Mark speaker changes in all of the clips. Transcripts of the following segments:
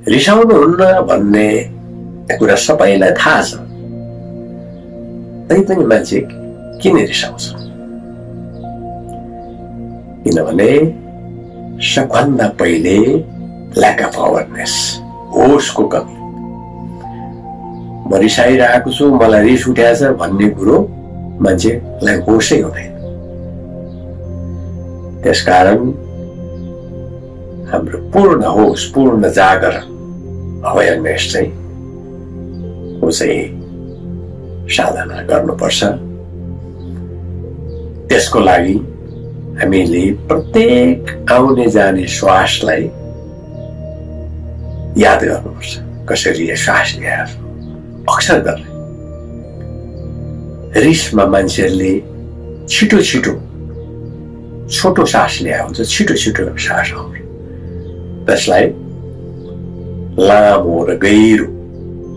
Speaker 1: रिसाउनुहुन्न भन्ने कुरा सबैलाई थाहा छ, तैपनि मान्छे किन रिसाउँछ? किनभने सबभन्दा पहिले ल्याक अफ अवेरनेस, होसको कमी। म रिसाइरहेको छु, मलाई रिस उठ्याछ भन्ने कुरो मान्छेलाई होसै हुँदैन। त्यसकारण हाम्रो पूर्ण होस, पूर्ण जागरण, अवेरनेस चाहिँ साधना गर्नुपर्छ। त्यसको लागि हामीले प्रत्येक आउने जाने श्वासलाई याद गर्नुपर्छ। कसरी यो श्वास लिएर अक्सर गर्ने। रिसमा मान्छेहरूले छिटो छिटो छोटो सास लिएको हुन्छ, छिटो छिटो सास आउँछ। त्यसलाई लामो र गहिरो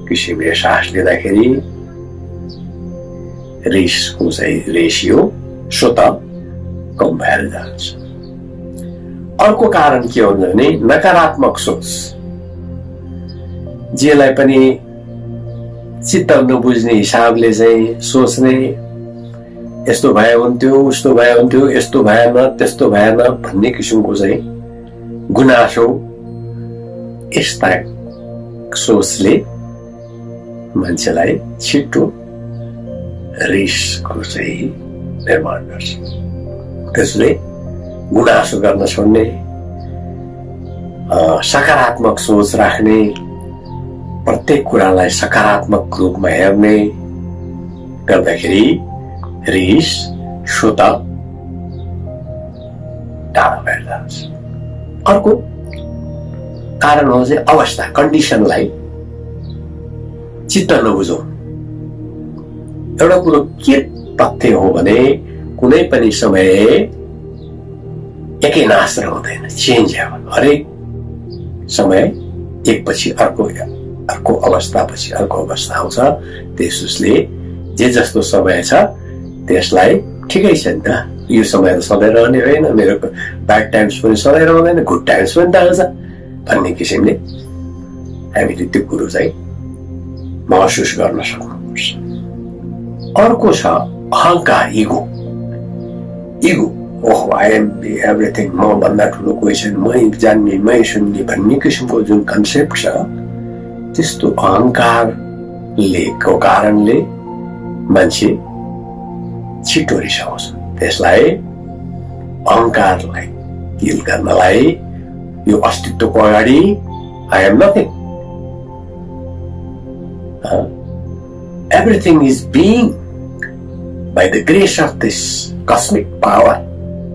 Speaker 1: किसिमले सास लिँदाखेरि रिसको चाहिँ रेसियो स्वतः कम भएर जान्छ। अर्को कारण के हुन्छ भने नकारात्मक सोच। जेलाई पनि चित्त नबुझ्ने हिसाबले चाहिँ सोच्ने, यस्तो भए हुन्थ्यो, उस्तो भए हुन्थ्यो, यस्तो भएन, त्यस्तो भएन भन्ने किसिमको चाहिँ गुनासो, यस्ता सोचले मान्छेलाई छिटो रिसको चाहिँ निर्माण गर्छ। त्यसले गुनासो गर्न छोड्ने, सकारात्मक सोच राख्ने, प्रत्येक कुरालाई सकारात्मक रूपमा हेर्ने गर्दाखेरि रिस स्वतः टाढा भएर जान्छ। अर्को कारण हो चाहिँ अवस्था, कन्डिसनलाई चित्त नबुझौँ। एउटा कुरो के तथ्य हो भने कुनै पनि समय एकै नाश रहँदैन, चेन्ज हेभन। हरेक समय एकपछि अर्को अवस्थापछि अर्को अवस्था आउँछ। त्यसले जे जस्तो समय छ त्यसलाई ठिकै छ नि त, यो समय त सधैँ रहने होइन, मेरो ब्याड टाइम्स पनि सधैँ रहँदैन, गुड टाइम्स पनि त आउँछ भन्ने किसिमले हामीले त्यो कुरो चाहिँ महसुस गर्न सक्नुपर्छ। अर्को छ अहंकार, ego. Oh I am everything, म भन्दा ठुलो कोही छैन, मै जान्ने, मै सुन्ने भन्ने किसिमको जुन कन्सेप्ट छ, त्यस्तो अहंकारले को कारणले मान्छे छिटो रिसाउँछ। त्यसलाई अहंकारलाई किल गर्नलाई यो अस्तित्वको अगाडि I am nothing, everything is being by the grace of this cosmic power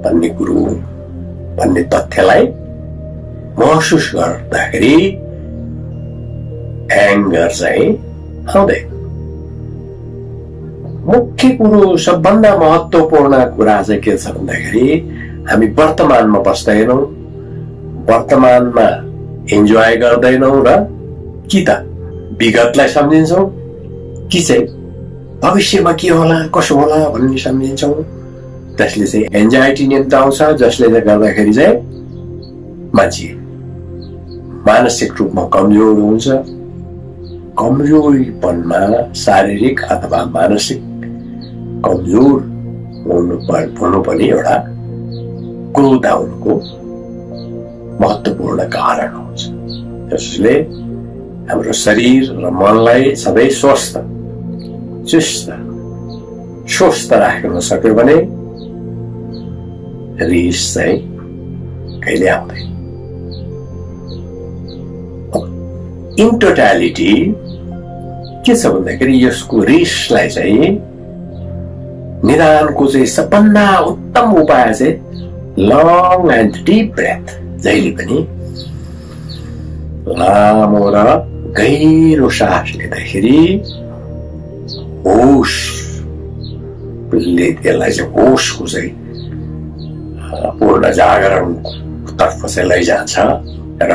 Speaker 1: भन्ने कुरो, भन्ने तथ्यलाई महसुस गर्दाखेरि एङ्गर चाहिँ आउँदैन। मुख्य कुरो, सबभन्दा महत्त्वपूर्ण कुरा चाहिँ के छ भन्दाखेरि हामी वर्तमानमा बस्दैनौँ, वर्तमानमा इन्जोय गर्दैनौँ र कि त विगतलाई सम्झिन्छौँ कि चाहिँ भविष्यमा के होला कसो होला भन्ने सम्झिन्छौँ। त्यसले चाहिँ एन्जाइटी निम्ताउँछ, जसले गर्दाखेरि चाहिँ मान्छे मानसिक रूपमा कमजोर हुन्छ। कमजोरीपनमा शारीरिक अथवा मानसिक कमजोर हुनु पनि एउटा क्रोध आउनुको महत्त्वपूर्ण कारण हुन्छ। त्यसले हाम्रो शरीर र मनलाई सबै स्वस्थ राख्न सक्यो भने रिस चाहिँ कहिले आउँदैन। इन टोटालिटी के छ भन्दाखेरि यसको रिसलाई चाहिँ निदानको चाहिँ सबभन्दा उत्तम उपाय चाहिँ लङ एन्ड डीप ब्रेथ। जहिले पनि लामो र गहिरो सास लिँदाखेरि होसले त्यसलाई चाहिँ होसको चाहिँ पूर्ण जागरण तर्फ चाहिँ लैजान्छ र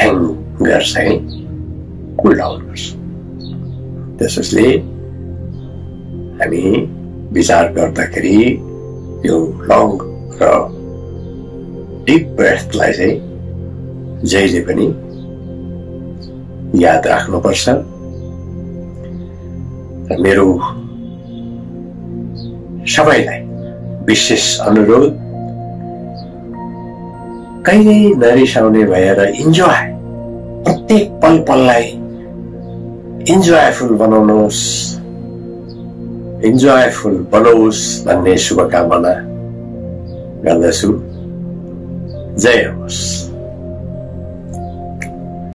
Speaker 1: एङ्गर चाहिँ कुल डाउन गर्छ। त्यसैले हामी विचार गर्दाखेरि यो लङ र डिप ब्रेथलाई चाहिँ जहिले पनि याद राख्नुपर्छ। मेरो सबैलाई विशेष अनुरोध, कहिले नरिसाउने भएर इन्जोय, प्रत्येक पल पललाई इन्जोयफुल बनाउनुहोस्, इन्जोयफुल बनोस् भन्ने शुभकामना गर्दछु। जय होस्।